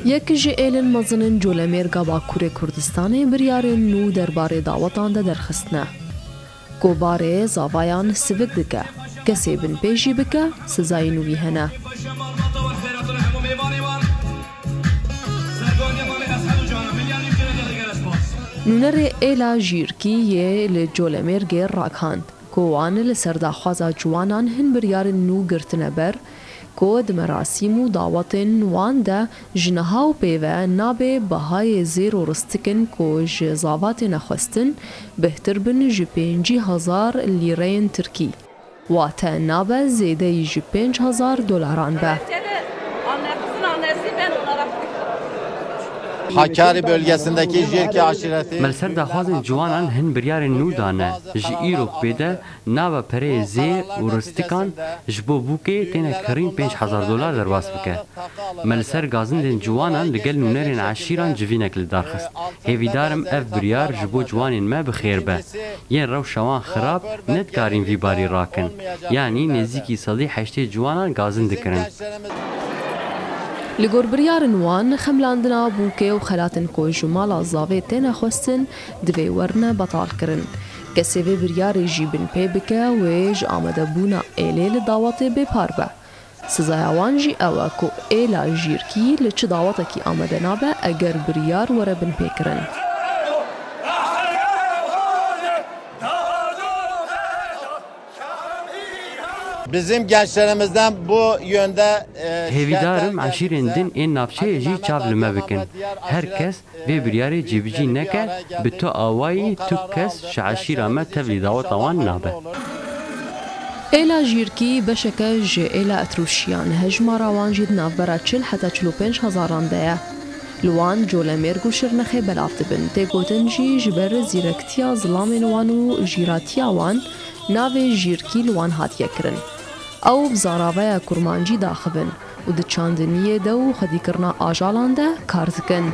یک جی ایلن مزنن جولمرگا باکوری کردستان بریار نو درباره دعوتان ده درخستنه. گوباره زاوایان سوک دکه. کسی بن پیشی بکه سزای نوی هنه. نونر ایلا جیرکی یه لجولمرگ راکاند. کوان لسرداخوازا جوانان هن بریار نو گرتنه بر کود مراسم و دعوتن وان ده جنها و پیوه نابه بهای زیر و رستکن کو جزاوات نخستن بهتر بن جی 5000 لیرین ترکی واته نابه زیده جی 5000 دلاران به. Hakkari bölgesindeki Jirki aşireti Melser daxwazên ciwanan hin biryarên nû dane ji îrok bêde nava pereyê zê û ristikan ji bo bûkê têne kirîn 5000 dolar derbas bike. Melser gazindên ciwanan li gel nûnerên eşîran civînek li darxist. Hêvîdarim ev biryar ji bo ciwanên me bi xêr be. Yên rewşa wan xirab ne dikarîn vî barî rakin. Yanî nêzîkî sedî heştê ciwanan gazin dikirin. لگور بریارن وان خملاندنا بوکه و خلاتن کو جمالا زاوی تینا خواستن دوی ورنه بطال کرن. کسی وی بریاری جیبن پی بکه و ج آمده بونا ایلیل دعوته بپار به. سزایوان جی اوه کو ایلا جیرکی لچ دعوته کی آمده نابه اگر بریار وره بن پی کرن. bizim gençlerimizden bu yönde hêvîdarim eşîrên din ên navçeyê jî çav li me bikin. Her kes vê biryarê cêbicî neke bi to awayî tu kes ji eşîra me tevlî daweta wan nabe. ایلا جیرکی بشکه جه ایلا اتروشیان هجمارا وان جید نافبرا 40 حتی 45 هزاران ده. لوان جولمرگ و شرنخه بلاف دبن. تی گوتن جی جبر زیرکتیا ظلامین وان و جیراتیا وان ناوی جیرکی لوان هاتیه کرن. او بزاراوه کرمانجی داخبن و ده چاندنیه ده و خدی کرنا آجالان ده کار دکن.